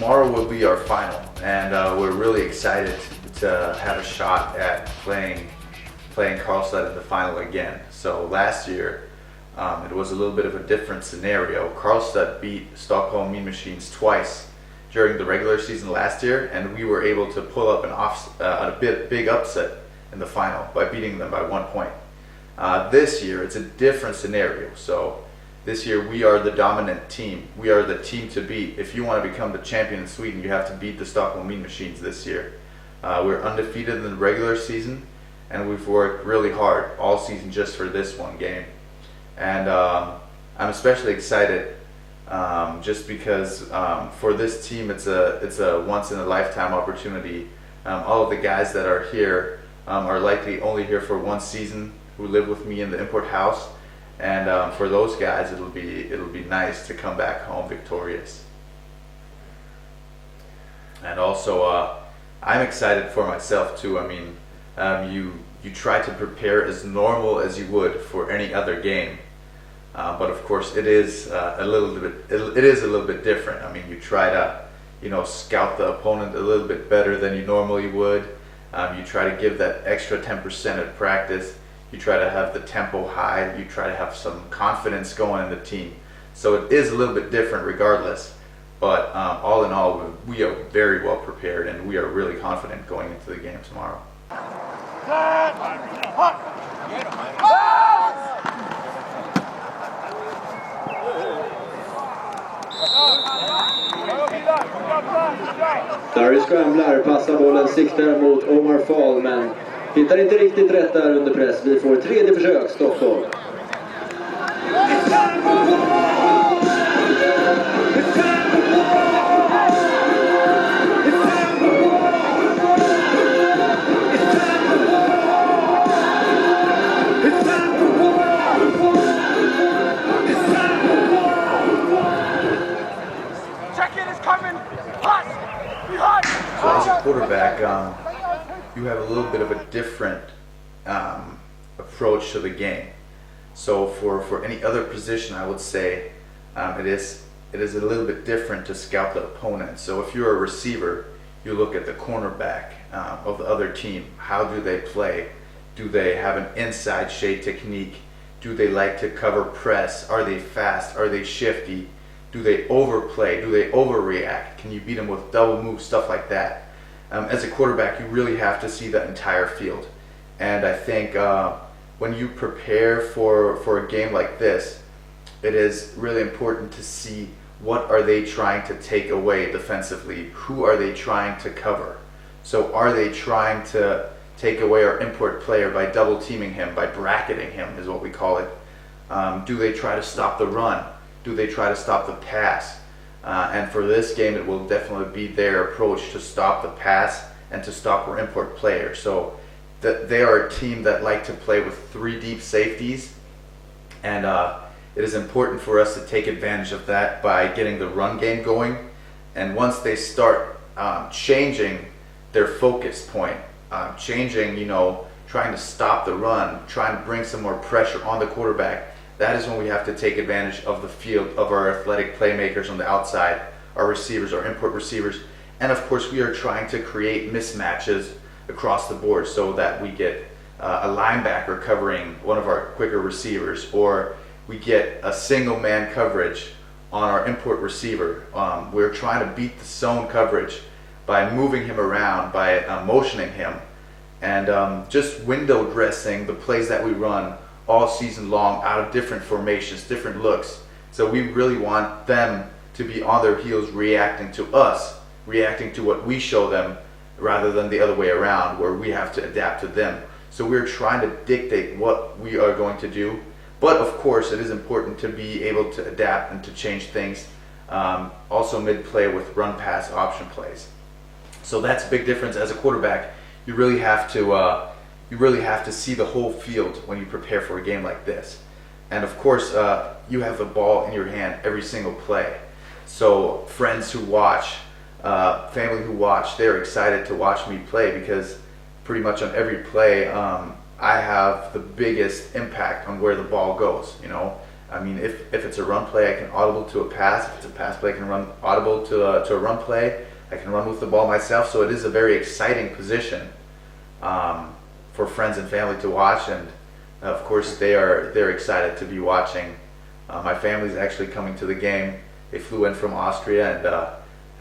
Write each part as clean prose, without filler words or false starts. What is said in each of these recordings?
tomorrow will be our final, and we're really excited to have a shot at playing Karlstad in the final again. So last year, it was a little bit of a different scenario. Karlstad beat Stockholm Mean Machines twice during the regular season last year, and we were able to pull up a big upset in the final by beating them by 1 point. This year, it's a different scenario. So this year, we are the dominant team. We are the team to beat. If you want to become the champion in Sweden, you have to beat the Stockholm Mean Machines this year. We're undefeated in the regular season, and we've worked really hard all season just for this one game. And I'm especially excited just because for this team, it's a once-in-a-lifetime opportunity. All of the guys that are here are likely only here for one season, who live with me in the import house, and for those guys, it'll be nice to come back home victorious. And also, I'm excited for myself too. I mean, you try to prepare as normal as you would for any other game, but of course, it is a little bit different. I mean, you try to, scout the opponent a little bit better than you normally would. You try to give that extra 10% at practice. You try to have the tempo high. You try to have some confidence going in the team. So it is a little bit different regardless. But all in all, we are very well prepared, and we are really confident going into the game tomorrow. Thury scramblar, passar bollen, siktar mot Omar Fall, men hittar inte riktigt rätt där under press. Vi får tredje försök, Stockholm. So as a quarterback, you have a little bit of a different approach to the game. So for any other position, I would say it is a little bit different to scout the opponent. So if you're a receiver, you look at the cornerback of the other team. How do they play? Do they have an inside shade technique? Do they like to cover press? Are they fast? Are they shifty? Do they overplay? Do they overreact? Can you beat them with double moves, stuff like that? As a quarterback, you really have to see the entire field. And I think when you prepare for a game like this, it is really important to see what are they trying to take away defensively? Who are they trying to cover? So are they trying to take away our import player by double teaming him, by bracketing him is what we call it? Do they try to stop the run? Do they try to stop the pass? And for this game, it will definitely be their approach to stop the pass and to stop our import player. So they are a team that like to play with 3 deep safeties, and it is important for us to take advantage of that by getting the run game going. And once they start changing their focus point, trying to stop the run, trying to bring some more pressure on the quarterback, that is when we have to take advantage of the field, of our athletic playmakers on the outside, our receivers, our import receivers. And of course, we are trying to create mismatches across the board so that we get a linebacker covering one of our quicker receivers, or we get a single man coverage on our import receiver. We're trying to beat the zone coverage by moving him around, by motioning him, and just window dressing the plays that we run all season long out of different formations, different looks. So we really want them to be on their heels, reacting to us, reacting to what we show them, rather than the other way around where we have to adapt to them. So we're trying to dictate what we are going to do. But of course, it is important to be able to adapt and to change things, also mid-play with run-pass option plays. So that's a big difference. As a quarterback, you really have to see the whole field when you prepare for a game like this. And of course, you have the ball in your hand every single play. So friends who watch, family who watch, they're excited to watch me play, because pretty much on every play, I have the biggest impact on where the ball goes. I mean, if it's a run play, I can audible to a pass. If it's a pass play, I can run audible to a run play. I can run with the ball myself. So it is a very exciting position for friends and family to watch. And of course, they're excited to be watching. My family's actually coming to the game. They flew in from Austria and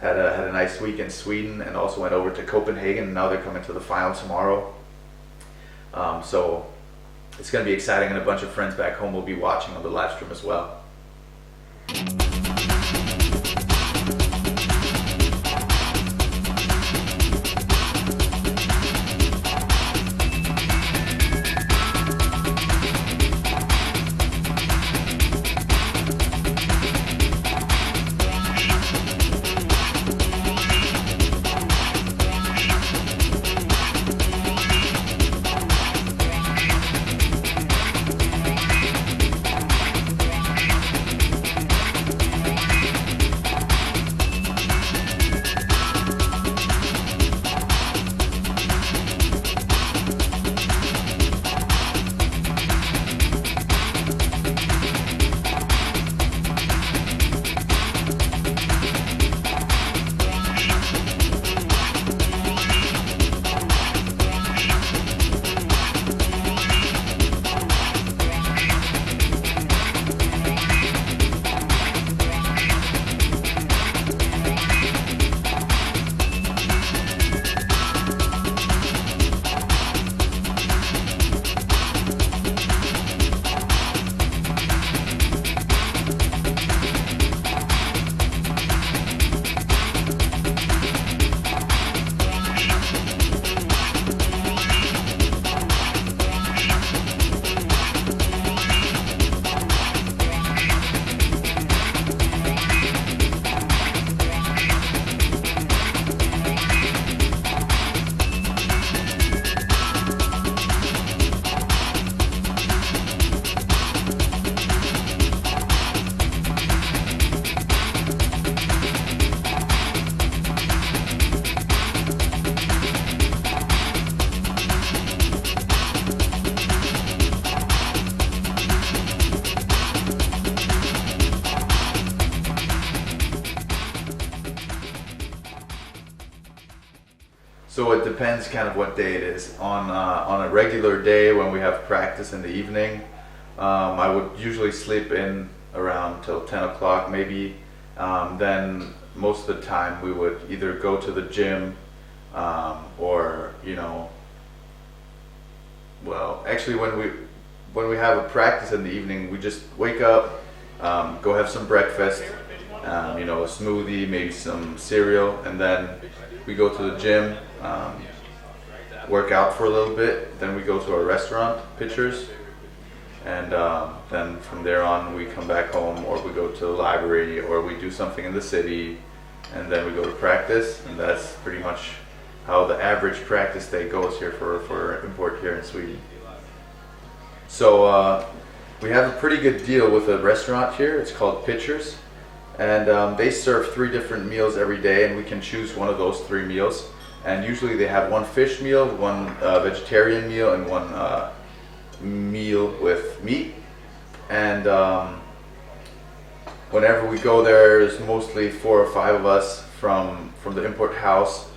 had a nice week in Sweden, and also went over to Copenhagen. And now they're coming to the final tomorrow. So it's going to be exciting, and a bunch of friends back home will be watching on the live stream as well. So it depends kind of what day it is. On a regular day when we have practice in the evening, I would usually sleep in around till 10 o'clock maybe. Then most of the time we would either go to the gym or, you know, well, actually when we have a practice in the evening, we just wake up, go have some breakfast, you know, a smoothie, maybe some cereal, and then we go to the gym, work out for a little bit, then we go to our restaurant, Pitchers, and then from there on we come back home, or we go to the library, or we do something in the city, and then we go to practice. And that's pretty much how the average practice day goes here for import here in Sweden. So we have a pretty good deal with a restaurant here. It's called Pitchers, and they serve 3 different meals every day, and we can choose one of those 3 meals. And usually they have 1 fish meal, 1 vegetarian meal, and 1 meal with meat. And whenever we go there, there's mostly 4 or 5 of us from the import house,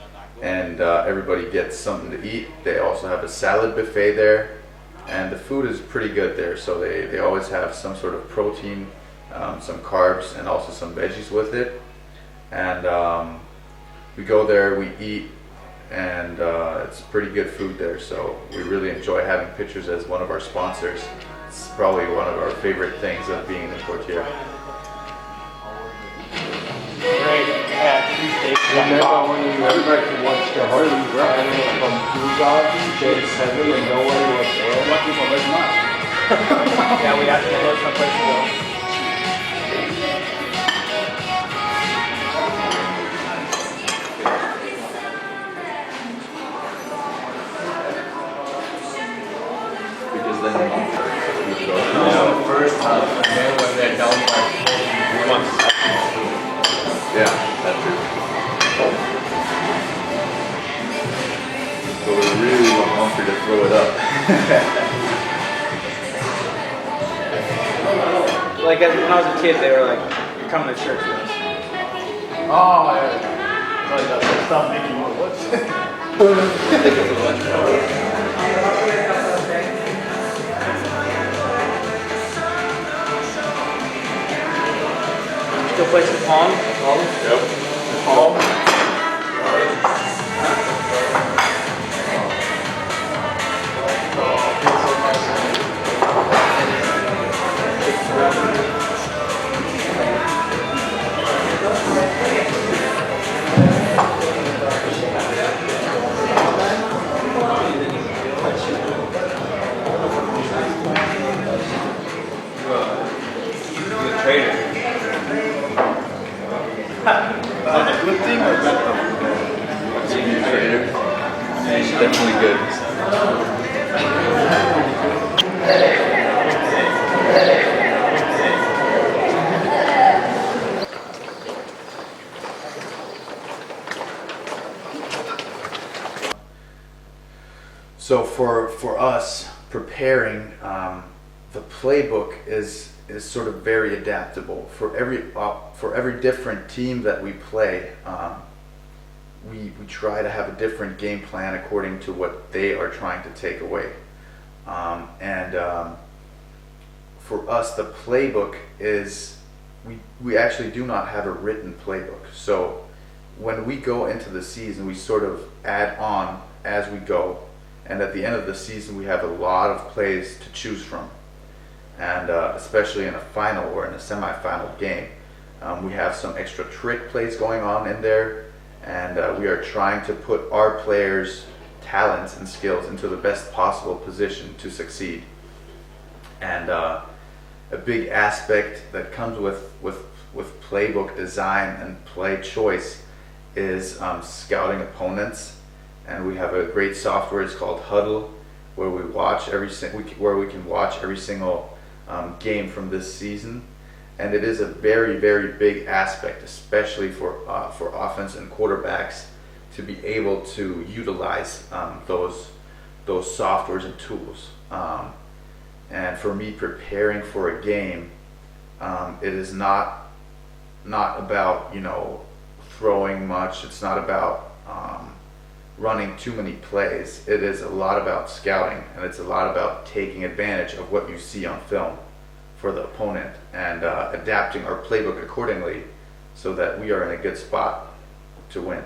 and everybody gets something to eat. They also have a salad buffet there, and the food is pretty good there. So they always have some sort of protein, some carbs, and also some veggies with it. And we go there, we eat, and it's pretty good food there. So we really enjoy having Pitchers as one of our sponsors. It's probably one of our favorite things of being an importier. Great. Remember when everybody could watch the Harley ride from 2007 and nobody was there? Lucky for this month. Yeah, we have to go someplace to go. Because then The first time, and then when they're down by 1. yeah, that too. So we really want Humphrey to throw it up. like when I was a kid, they were like, "You're coming to church with us." Oh, yeah. Like that stuff making more looks. Still play some pong? Yep. Palm. Lifting or bent? Trainer. He's definitely good. So for us preparing, the playbook is sort of very adaptable for every different team that we play. We try to have a different game plan according to what they are trying to take away. For us, the playbook is, we actually do not have a written playbook. So when we go into the season, we sort of add on as we go. And at the end of the season, we have a lot of plays to choose from. And especially in a final or in a semifinal game, we have some extra trick plays going on in there. And we are trying to put our players' talents and skills into the best possible position to succeed. And a big aspect that comes with playbook design and play choice is scouting opponents. And we have a great software. It's called Huddle, where we watch where we can watch every single game from this season. And it is a very, very big aspect, especially for offense and quarterbacks, to be able to utilize those softwares and tools. And for me, preparing for a game, it is not about throwing much. It's not about running too many plays. It is a lot about scouting, and it's a lot about taking advantage of what you see on film for the opponent and adapting our playbook accordingly so that we are in a good spot to win.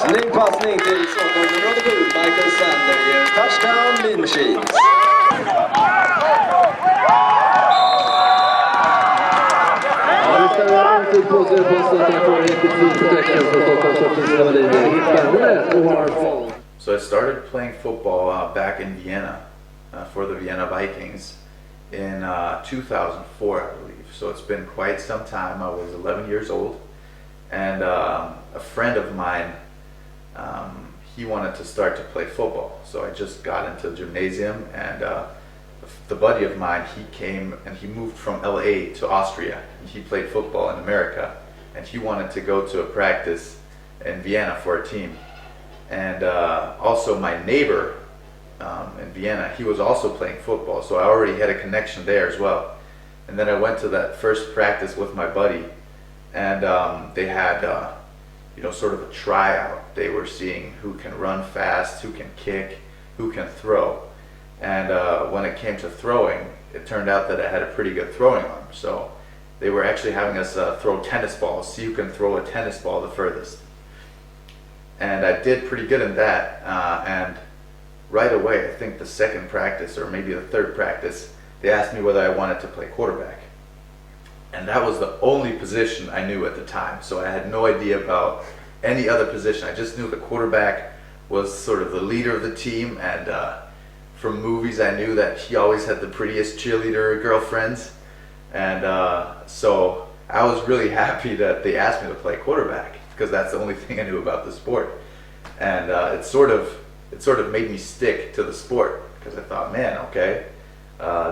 Snygg passning till Stockholm nummer 7, Michael Sander ger touchdown Mean Machines. So I started playing football back in Vienna for the Vienna Vikings in 2004, I believe. So it's been quite some time. I was 11 years old, and a friend of mine, he wanted to start to play football. So I just got into the gymnasium, and the buddy of mine, he came and he moved from LA to Austria. He played football in America, and he wanted to go to a practice in Vienna for a team. And also my neighbor in Vienna, he was also playing football, so I already had a connection there as well. And then I went to that first practice with my buddy, and they had sort of a tryout. They were seeing who can run fast, who can kick, who can throw. And when it came to throwing, it turned out that I had a pretty good throwing arm. So they were actually having us throw tennis balls, see who can throw a tennis ball the furthest. And I did pretty good in that. And right away, I think the second practice or maybe the third practice, they asked me whether I wanted to play quarterback. And that was the only position I knew at the time. So I had no idea about any other position. I just knew the quarterback was sort of the leader of the team, and from movies I knew that he always had the prettiest cheerleader girlfriends. And so I was really happy that they asked me to play quarterback, because that's the only thing I knew about the sport. And it sort of made me stick to the sport, because I thought, man, okay,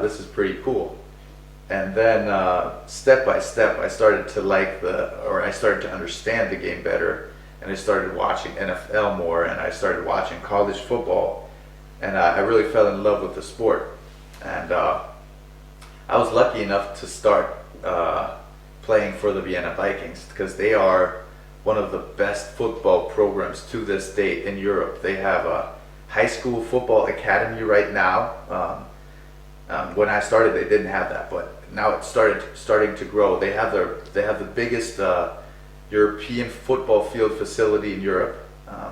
this is pretty cool. And then step by step, I started to I started to understand the game better, and I started watching NFL more, and I started watching college football, and I really fell in love with the sport. And I was lucky enough to start playing for the Vienna Vikings, because they are one of the best football programs to this date in Europe. They have a high school football academy right now. When I started, they didn't have that, but now it's starting to grow. They have the biggest European football field facility in Europe.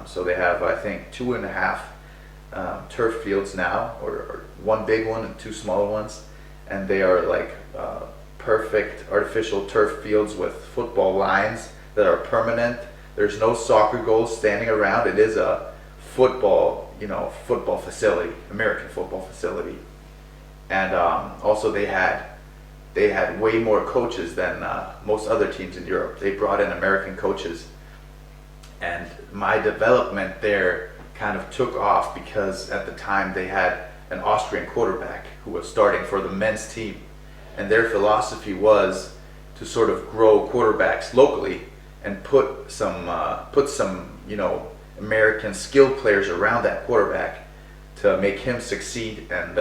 So they have, I think, 2.5 turf fields now, or one big one and 2 smaller ones, and they are like perfect artificial turf fields with football lines that are permanent. There's no soccer goals standing around. It is a football facility, American football facility. And also they had way more coaches than most other teams in Europe. They brought in American coaches, and my development there kind of took off because at the time they had an Austrian quarterback who was starting for the men's team, and their philosophy was to sort of grow quarterbacks locally and put some American skilled players around that quarterback to make him succeed, and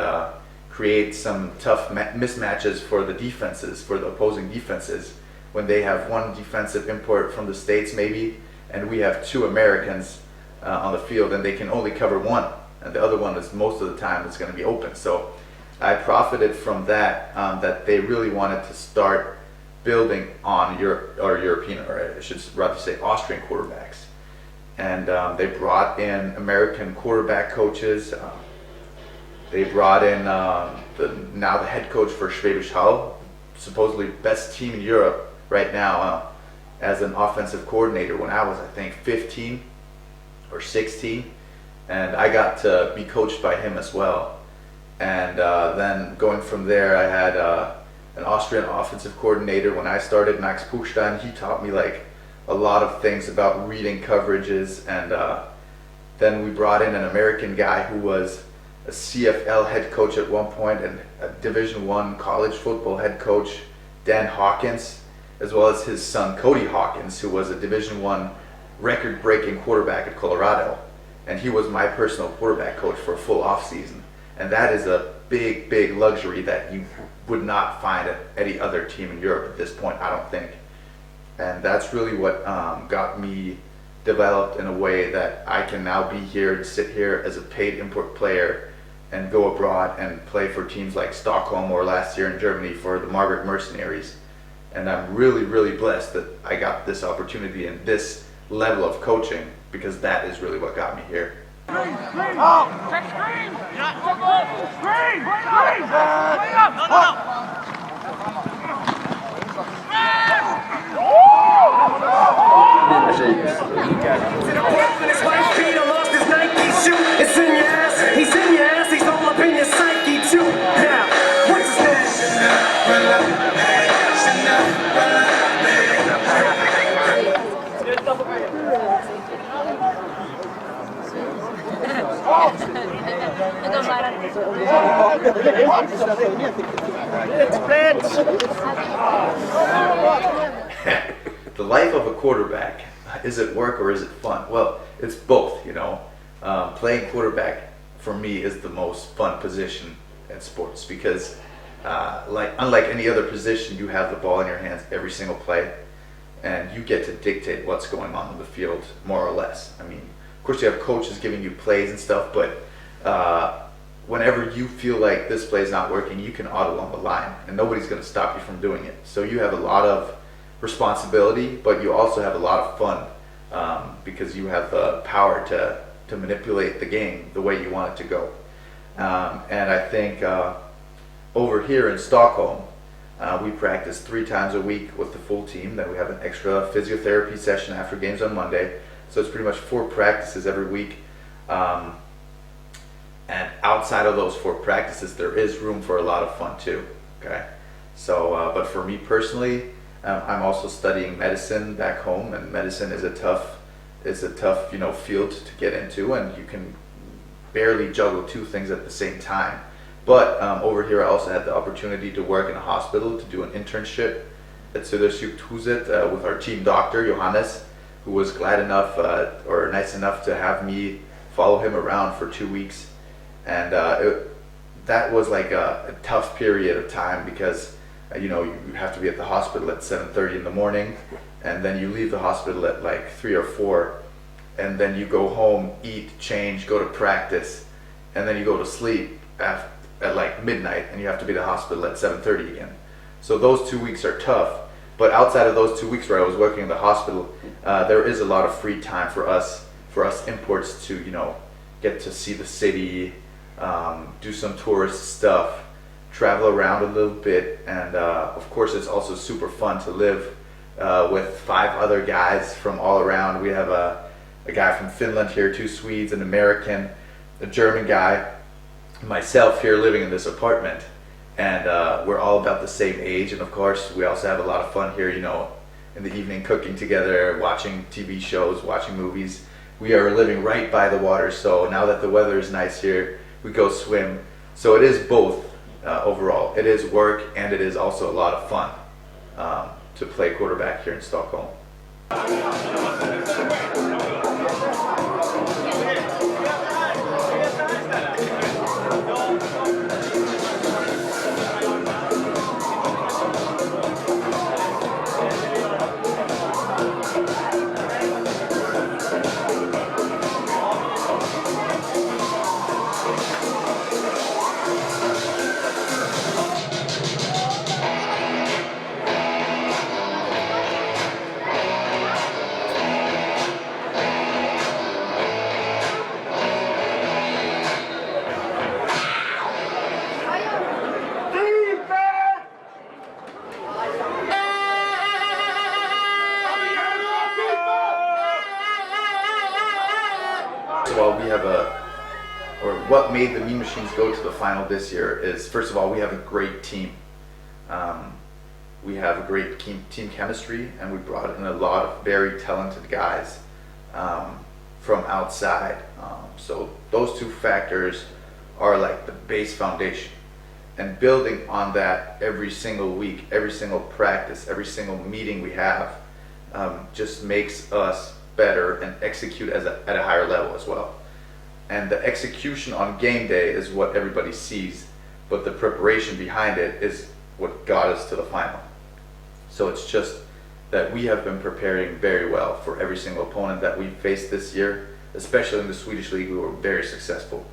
create some tough mismatches for the defenses, for the opposing defenses, when they have one defensive import from the States maybe, and we have 2 Americans on the field, and they can only cover one, and the other one is most of the time it's going to be open. So I profited from that, that they really wanted to start building on European, or I should rather say Austrian quarterbacks. And they brought in American quarterback coaches. They brought in now the head coach for Swedish Superbowl, supposedly best team in Europe right now, as an offensive coordinator when I was, I think, 15 or 16. And I got to be coached by him as well. And then going from there, I had an Austrian offensive coordinator when I started, Max Puchstein. He taught me like a lot of things about reading coverages. And then we brought in an American guy who was a CFL head coach at one point, and a Division I college football head coach, Dan Hawkins, as well as his son Cody Hawkins, who was a Division I record-breaking quarterback at Colorado, and he was my personal quarterback coach for a full off season. And that is a big luxury that you would not find at any other team in Europe at this point, I don't think. And that's really what got me developed in a way that I can now be here and sit here as a paid import player and go abroad and play for teams like Stockholm, or last year in Germany for the Margaret Mercenaries. And I'm really blessed that I got this opportunity and this level of coaching, because that is really what got me here. The life of a quarterback, is it work or is it fun? Well, it's both, Playing quarterback for me is the most fun position in sports, because unlike any other position, you have the ball in your hands every single play, and you get to dictate what's going on the field, more or less. I mean, of course you have coaches giving you plays and stuff, but whenever you feel like this play is not working, you can audible on the line, and nobody's going to stop you from doing it. So you have a lot of responsibility, but you also have a lot of fun, because you have the power to manipulate the game the way you want it to go. And I think over here in Stockholm, we practice 3 times a week with the full team. Then we have an extra physiotherapy session after games on Monday. So it's pretty much 4 practices every week. And outside of those 4 practices, there is room for a lot of fun too. Okay. So, but for me personally, I'm also studying medicine back home, and medicine is a tough field to get into, and you can barely juggle 2 things at the same time. But over here I also had the opportunity to work in a hospital, to do an internship at Swedish Superbowl with our team doctor, Johannes, who was glad enough or nice enough to have me follow him around for 2 weeks. And that was like a tough period of time because you know, you have to be at the hospital at 7:30 in the morning, and then you leave the hospital at like 3 or 4, and then you go home, eat, change, go to practice, and then you go to sleep at like midnight, and you have to be at the hospital at 7:30 again. So those 2 weeks are tough. But outside of those 2 weeks where I was working in the hospital, there is a lot of free time for us imports to, you know, get to see the city, do some tourist stuff, travel around a little bit, and of course it's also super fun to live with 5 other guys from all around. We have a guy from Finland here, 2 Swedes, an American, a German guy, myself here living in this apartment, and we're all about the same age, and of course we also have a lot of fun here, you know, in the evening, cooking together, watching TV shows, watching movies. We are living right by the water, so now that the weather is nice here, we go swim. So it is both. Overall, it is work and it is also a lot of fun to play quarterback here in Stockholm. Well, we have what made the Mean Machines go to the final this year is, first of all, we have a great team. We have a great team chemistry, and we brought in a lot of very talented guys from outside. So those 2 factors are like the base foundation. And building on that every single week, every single practice, every single meeting we have just makes us better and execute at a higher level as well. And the execution on game day is what everybody sees, but the preparation behind it is what got us to the final. So it's just that we have been preparing very well for every single opponent that we faced this year, especially in the Swedish League. We were very successful.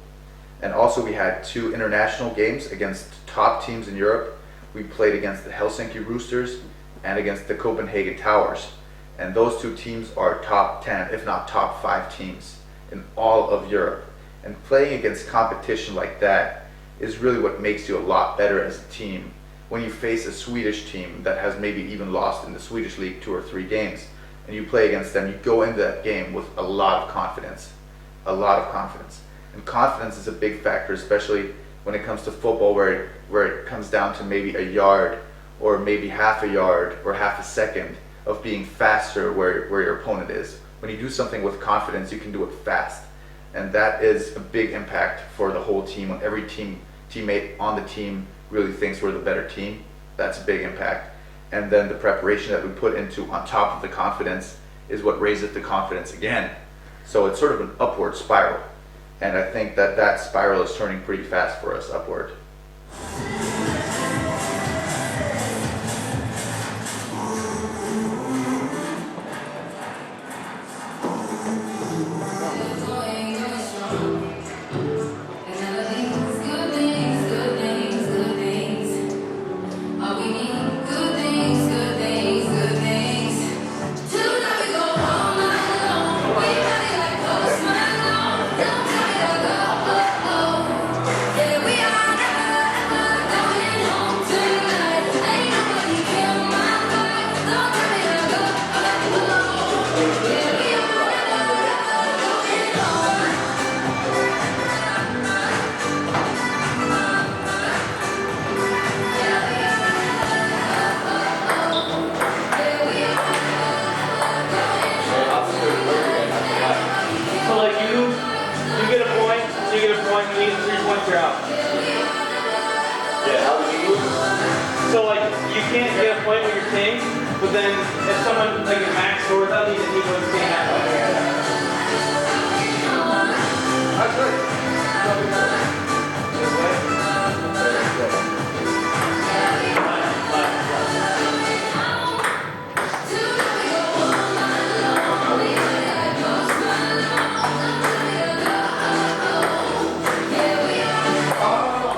And also we had 2 international games against top teams in Europe. We played against the Helsinki Roosters and against the Copenhagen Towers. And those 2 teams are top 10, if not top 5 teams in all of Europe. And playing against competition like that is really what makes you a lot better as a team. When you face a Swedish team that has maybe even lost in the Swedish League 2 or 3 games, and you play against them, you go into that game with a lot of confidence. A lot of confidence. And confidence is a big factor, especially when it comes to football, where it comes down to maybe a yard, or maybe half a yard, or half a second of being faster where your opponent is. When you do something with confidence, you can do it fast. And that is a big impact for the whole team. When every teammate on the team really thinks we're the better team, that's a big impact. And then the preparation that we put into on top of the confidence is what raises the confidence again. So it's sort of an upward spiral. And I think that spiral is turning pretty fast for us upward. So like you can't get a point with your king, but then if someone like a max scores that means that he goes king that way. That's right.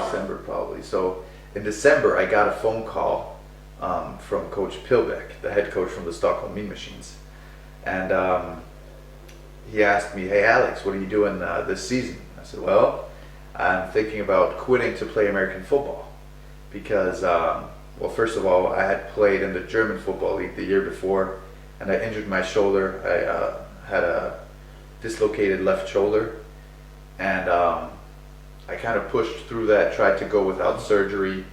December probably. So in December, I got a phone call from Coach Pilbeck, the head coach from the Stockholm Mean Machines, and he asked me, "Hey Alex, what are you doing this season?" I said, "Well, I'm thinking about quitting to play American football because, well, first of all, I had played in the German football league the year before, and I injured my shoulder. I had a dislocated left shoulder, and I kind of pushed through that, tried to go without surgery,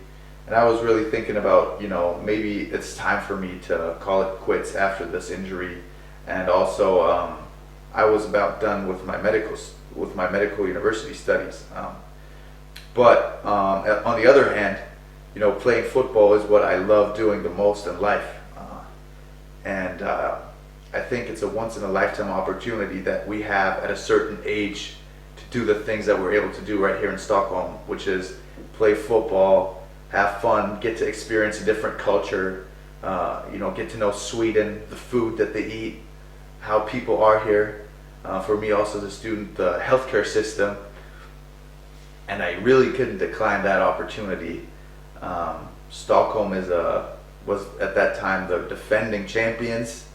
and I was really thinking about, maybe it's time for me to call it quits after this injury, and also I was about done with my medical university studies. But on the other hand, playing football is what I love doing the most in life, and I think it's a once-in-a-lifetime opportunity that we have at a certain age to do the things that we're able to do right here in Stockholm, which is play football, have fun, get to experience a different culture, get to know Sweden, the food that they eat, how people are here. For me also as a student, the healthcare system, and I really couldn't decline that opportunity. Stockholm was at that time the defending champions.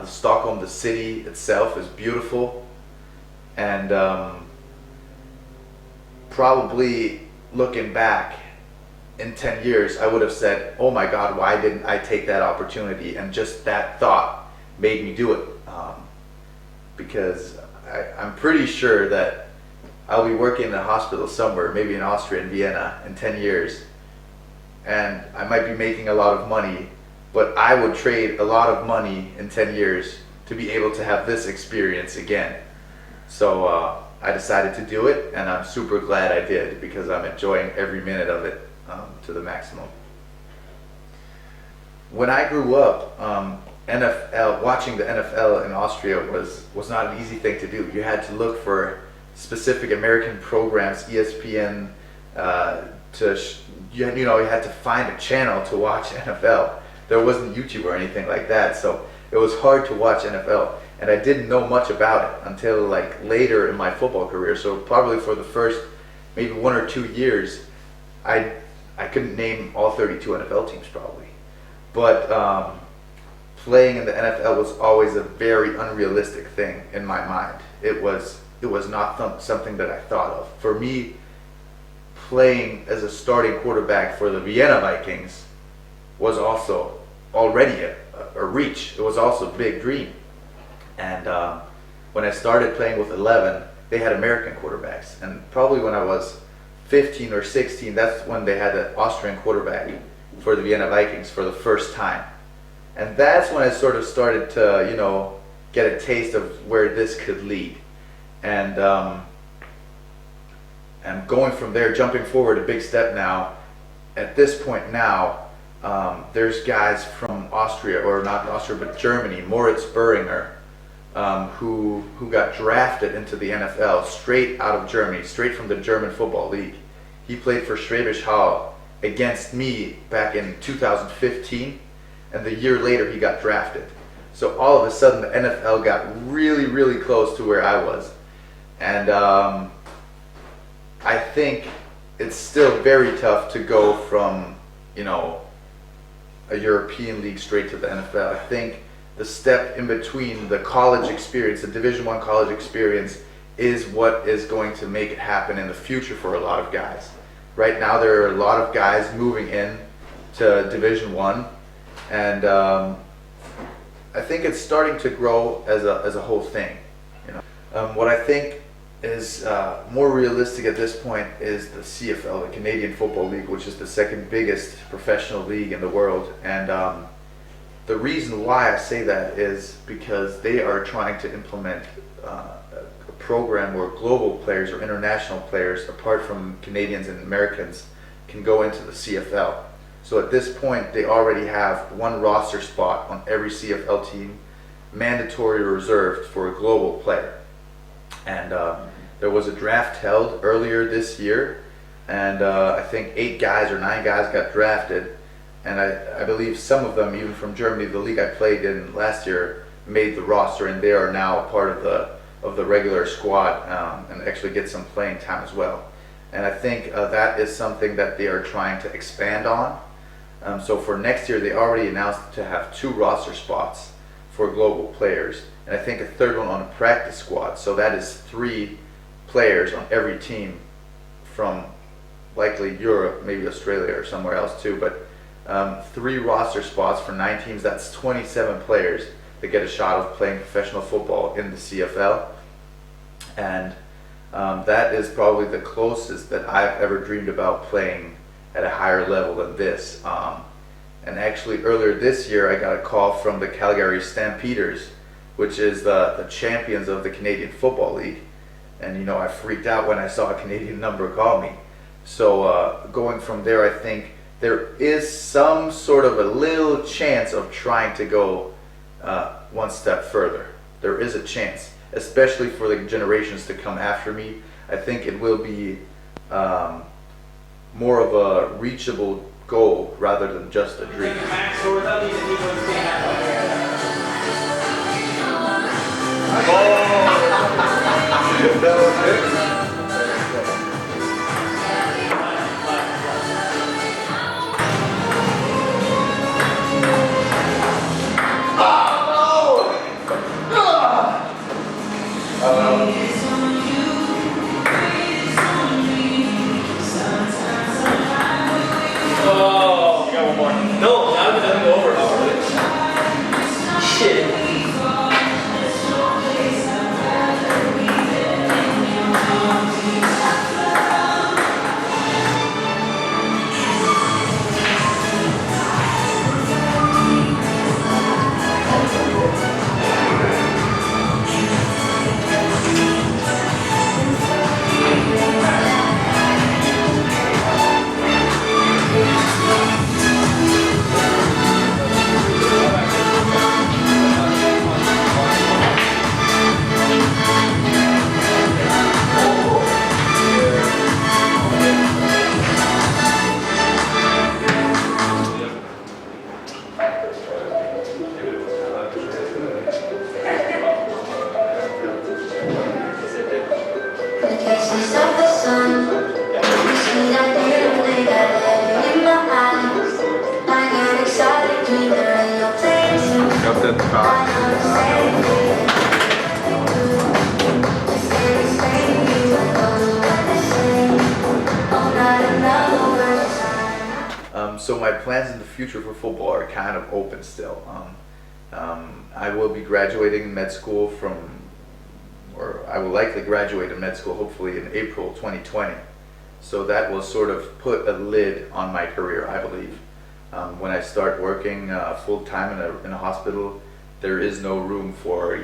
Stockholm, the city itself, is beautiful, and probably looking back in 10 years, I would have said, "Oh my God, why didn't I take that opportunity?" And just that thought made me do it, because I'm pretty sure that I'll be working in a hospital somewhere, maybe in Austria, in Vienna, in 10 years, and I might be making a lot of money, but I would trade a lot of money in 10 years to be able to have this experience again. So I decided to do it, and I'm super glad I did because I'm enjoying every minute of it to the maximum. When I grew up, watching the NFL in Austria was not an easy thing to do. You had to look for specific American programs, ESPN, you had to find a channel to watch NFL. There wasn't YouTube or anything like that, so it was hard to watch NFL, and I didn't know much about it until like later in my football career. So probably for the first maybe 1 or 2 years, I couldn't name all 32 NFL teams probably, but playing in the NFL was always a very unrealistic thing in my mind. It was not something that I thought of. For me, playing as a starting quarterback for the Vienna Vikings was also already a reach. It was also a big dream. And when I started playing with 11, they had American quarterbacks. And probably when I was 15 or 16, that's when they had an Austrian quarterback for the Vienna Vikings for the first time. And that's when I sort of started to, get a taste of where this could lead. And going from there, jumping forward a big step now, at this point now, there's guys from Austria, or not Austria, but Germany, Moritz Böhringer, who got drafted into the NFL straight out of Germany, straight from the German Football League. He played for Schwäbisch Hall against me back in 2015, and the year later he got drafted. So all of a sudden the NFL got really, really close to where I was. And I think it's still very tough to go from, a European league straight to the NFL. I think the step in between the college experience, the Division I college experience, is what is going to make it happen in the future for a lot of guys. Right now there are a lot of guys moving in to Division I, and I think it's starting to grow as a whole thing. What I think is more realistic at this point is the CFL, the Canadian Football League, which is the second biggest professional league in the world. And the reason why I say that is because they are trying to implement a program where global players or international players, apart from Canadians and Americans, can go into the CFL. So at this point, they already have one roster spot on every CFL team, mandatory or reserved for a global player. And there was a draft held earlier this year, and I think 8 guys or 9 guys got drafted, and I believe some of them, even from Germany, the league I played in last year, made the roster, and they are now part of the regular squad and actually get some playing time as well. And I think that is something that they are trying to expand on. So for next year, they already announced to have 2 roster spots for global players, and I think a 3rd one on a practice squad. So that is 3 players on every team from likely Europe, maybe Australia or somewhere else too, but 3 roster spots for 9 teams. That's 27 players that get a shot of playing professional football in the CFL. And that is probably the closest that I've ever dreamed about playing at a higher level than this. And actually earlier this year I got a call from the Calgary Stampeders, which is the champions of the Canadian Football League. And you know, I freaked out when I saw a Canadian number call me. So going from there, I think there is some sort of a little chance of trying to go one step further. There is a chance, especially for the generations to come after me. I think it will be more of a reachable goal rather than just a dream. Max scores out, he was staying That was it. Oh, you got one more. No, now it doesn't go over. Shit. So my plans in the future for football are kind of open still. I will be graduating in med school or I will likely graduate in med school hopefully in April 2020. So that will sort of put a lid on my career, I believe. When I start working full time in a hospital, there is no room for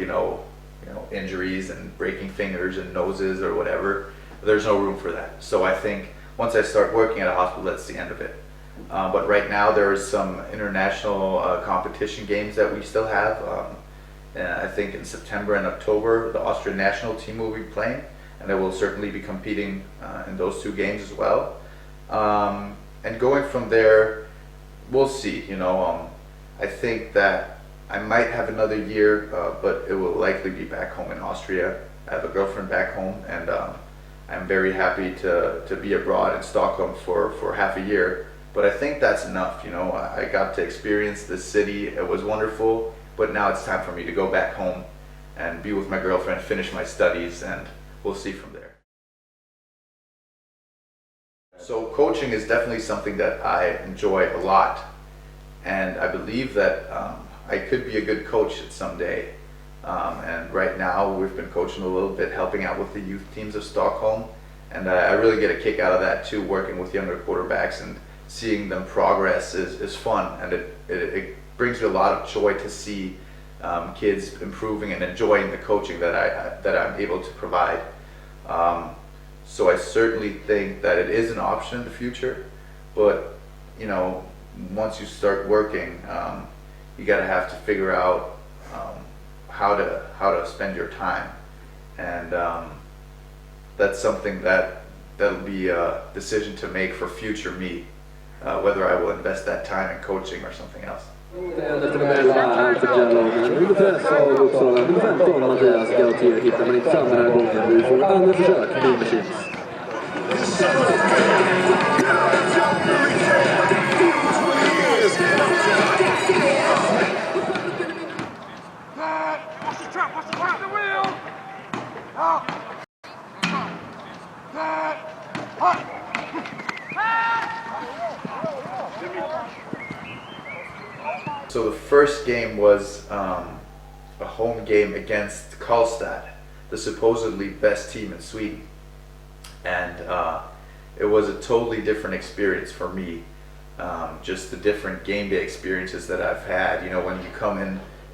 injuries and breaking fingers and noses or whatever. There's no room for that. So I think once I start working at a hospital, that's the end of it. But right now there is some international competition games that we still have. And I think in September and October the Austrian national team will be playing, and I will certainly be competing in those 2 games as well. And going from there, we'll see. I think that I might have another year, but it will likely be back home in Austria. I have a girlfriend back home, and I'm very happy to be abroad in Stockholm for half a year. But I think that's enough. I got to experience this city. It was wonderful, but now it's time for me to go back home and be with my girlfriend, finish my studies, and we'll see from there. So coaching is definitely something that I enjoy a lot, and I believe that I could be a good coach someday. And right now we've been coaching a little bit, helping out with the youth teams of Stockholm, and I really get a kick out of that too, working with younger quarterbacks and seeing them progress is fun, and it brings me a lot of joy to see kids improving and enjoying the coaching that I'm able to provide. So I certainly think that it is an option in the future. but you know, once you start working, you gotta have to figure out how to spend your time, and that's something that'll be a decision to make for future me, whether I will invest that time in coaching or something else. Efter de här förtjänlagen under press av Uppsala nummer 15 Mattias Gautier hittar man inte fram den här gången. Vi får andra försök med Machines. So the first game was a home game against Karlstad, the supposedly best team in Sweden, and it was a totally different experience for me. Just the different game day experiences that I've had. You know, when you come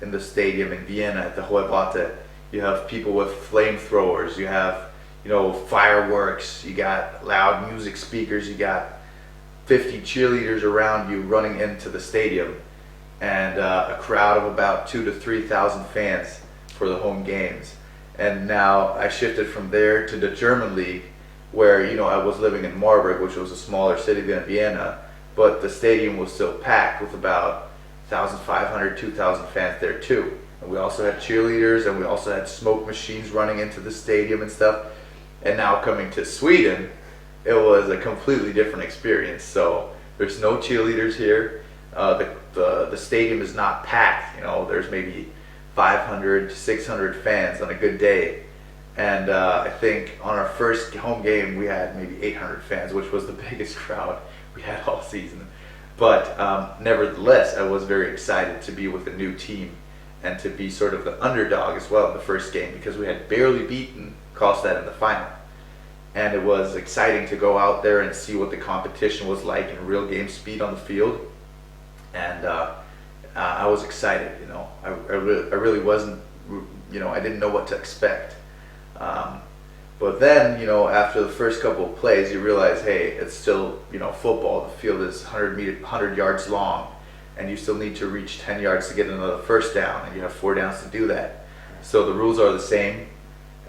in the stadium in Vienna at the Hohe, you have people with flamethrowers, you have, you know, fireworks, you got loud music speakers, you got 50 cheerleaders around you running into the stadium, and a crowd of about 2,000 to 3,000 fans for the home games. And now I shifted from there to the German league, where, you know, I was living in Marburg, which was a smaller city than Vienna, but the stadium was still packed with about 1,500, 2,000 fans there too. And we also had cheerleaders, and we also had smoke machines running into the stadium and stuff. And now coming to Sweden, it was a completely different experience. So there's no cheerleaders here. The stadium is not packed. You know, there's maybe 500 to 600 fans on a good day. And I think on our first home game we had maybe 800 fans, which was the biggest crowd we had all season. But nevertheless, I was very excited to be with a new team and to be sort of the underdog as well in the first game, because we had barely beaten Karlstad in the final. And it was exciting to go out there and see what the competition was like in real game speed on the field. And I was excited, you know. I really wasn't, you know, I didn't know what to expect. But then, you know, after the first couple of plays, you realize, hey, it's still, you know, football. The field is 100 yards long, and you still need to reach 10 yards to get another first down, and you have 4 downs to do that. So the rules are the same,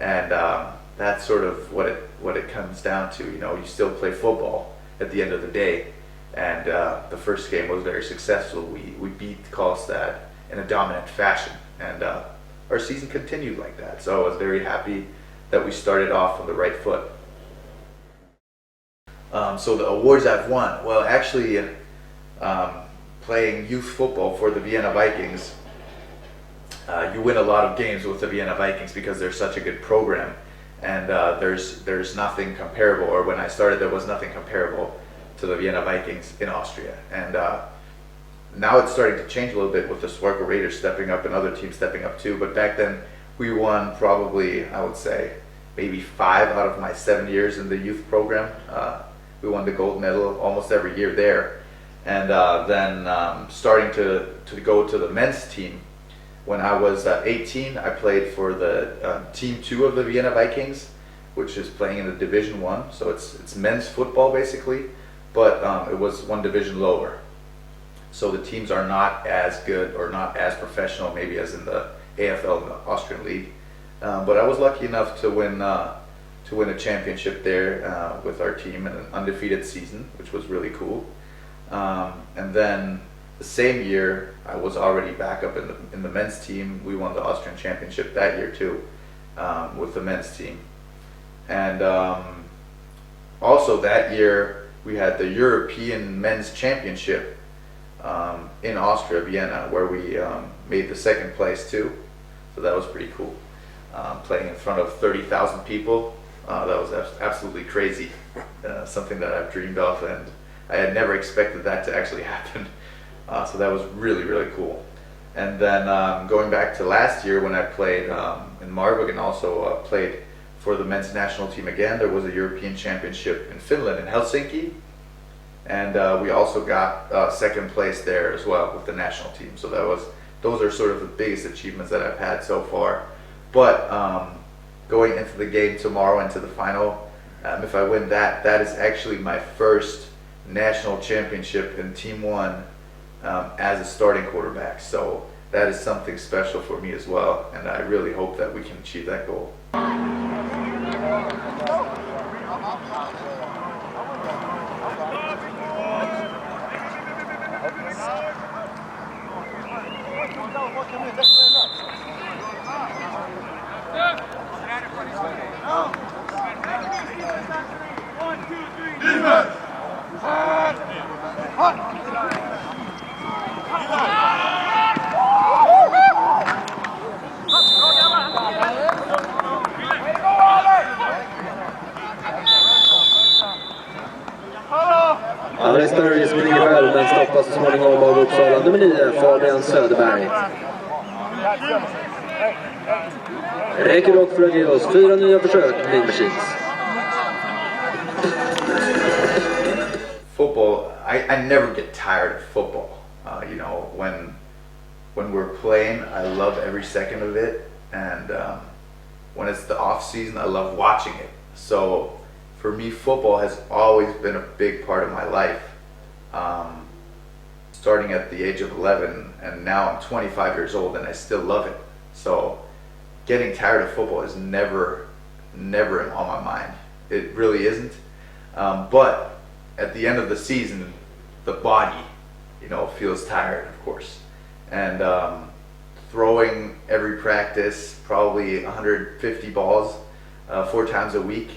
and that's sort of what it comes down to. You know, you still play football at the end of the day. And the first game was very successful. We beat Karlstad in a dominant fashion, and our season continued like that. So I was very happy that we started off on the right foot. So the awards I've won, well, actually playing youth football for the Vienna Vikings, you win a lot of games with the Vienna Vikings because they're such a good program, and there's nothing comparable, or when I started there was nothing comparable to the Vienna Vikings in Austria. And now it's starting to change a little bit with the Swarker Raiders stepping up and other teams stepping up too. But back then we won probably, I would say, maybe 5 out of my 7 years in the youth program. We won the gold medal almost every year there. And then starting to go to the men's team. When I was 18, I played for the Team 2 of the Vienna Vikings, which is playing in the Division 1. So it's men's football basically, but it was one division lower. So the teams are not as good or not as professional maybe as in the AFL, the Austrian League. But I was lucky enough to win a championship there with our team in an undefeated season, which was really cool. And then the same year, I was already back up in the men's team. We won the Austrian championship that year too, with the men's team. And also that year, we had the European Men's Championship in Austria, Vienna, where we made the second place too. So that was pretty cool. Playing in front of 30,000 people, that was absolutely crazy. Something that I've dreamed of, and I had never expected that to actually happen. So that was really, really cool. And then going back to last year when I played in Marburg and also played for the men's national team again, there was a European Championship in Finland, in Helsinki. And we also got second place there as well with the national team. So those are sort of the biggest achievements that I've had so far. But going into the game tomorrow, into the final, if I win that, that is actually my first national championship in Team 1 as a starting quarterback. So that is something special for me as well, and I really hope that we can achieve that goal. Ja, det är Thury som ligger själv, men stoppas så småningom av Uppsala nummer 9, Fabian Söderberg. Räcker dock för att ge oss 4 nya försök med Machines. Football, I never get tired of football. You know, when we're playing, I love every second of it, and when it's the off season, I love watching it. So for me, football has always been a big part of my life. Starting at the age of 11, and now I'm 25 years old, and I still love it. So getting tired of football is never on my mind. It really isn't. But at the end of the season, the body, you know, feels tired, of course. And throwing every practice, probably 150 balls 4 times a week,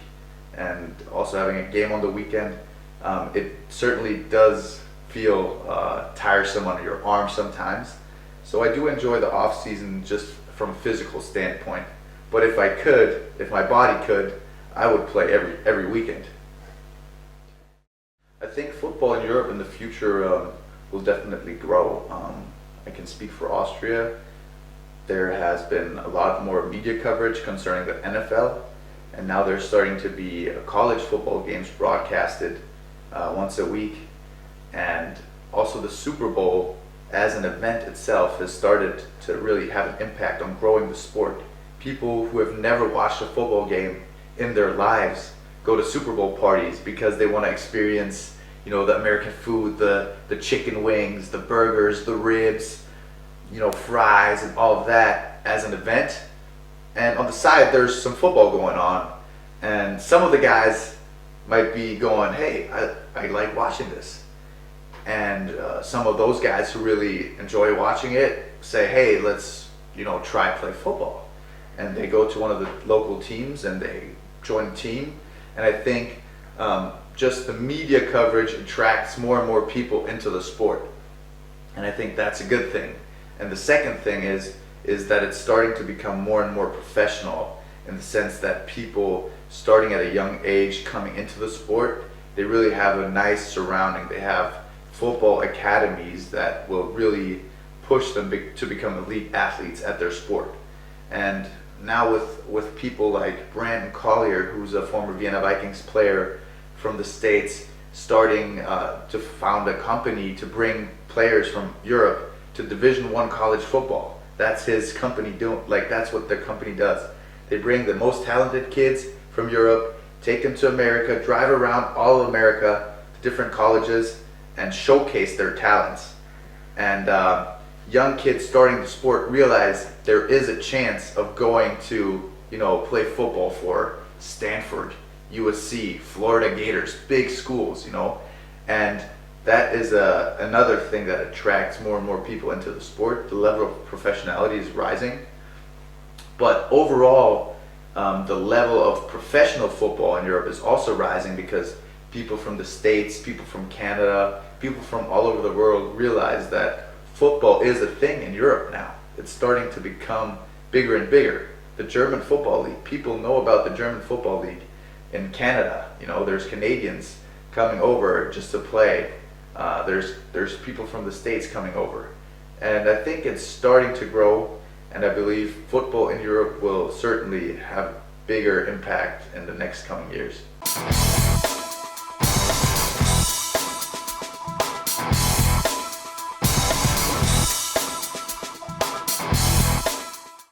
and also having a game on the weekend, it certainly does feel tiresome on your arm sometimes. So I do enjoy the off season just from a physical standpoint. But if my body could, I would play every weekend. I think football in Europe in the future will definitely grow. I can speak for Austria. There has been a lot more media coverage concerning the NFL, and now there's starting to be college football games broadcasted once a week. And also the Super Bowl as an event itself has started to really have an impact on growing the sport. People who have never watched a football game in their lives go to Super Bowl parties because they want to experience, you know, the American food, the chicken wings, the burgers, the ribs, you know, fries and all of that as an event. And on the side there's some football going on, and some of the guys might be going, hey, I like watching this. And some of those guys who really enjoy watching it say, hey, let's, you know, try play football. And they go to one of the local teams and they join the team. And I think just the media coverage attracts more and more people into the sport. And I think that's a good thing. And the second thing is that it's starting to become more and more professional, in the sense that people starting at a young age coming into the sport, they really have a nice surrounding. They have football academies that will really push them to become elite athletes at their sport. And now with people like Brandon Collier, who's a former Vienna Vikings player from the States, starting to found a company to bring players from Europe to Division I college football. That's his company doing, like, that's what their company does. They bring the most talented kids from Europe, take them to America, drive around all of America to different colleges, and showcase their talents. And young kids starting the sport realize there is a chance of going to, you know, play football for Stanford, USC, Florida Gators, big schools, you know. And that is another thing that attracts more and more people into the sport. The level of professionality is rising. But overall, the level of professional football in Europe is also rising, because people from the States, people from Canada, people from all over the world realize that football is a thing in Europe now. It's starting to become bigger and bigger. The German Football League, people know about the German Football League in Canada. You know, there's Canadians coming over just to play. There's people from the States coming over. And I think it's starting to grow, and I believe football in Europe will certainly have bigger impact in the next coming years.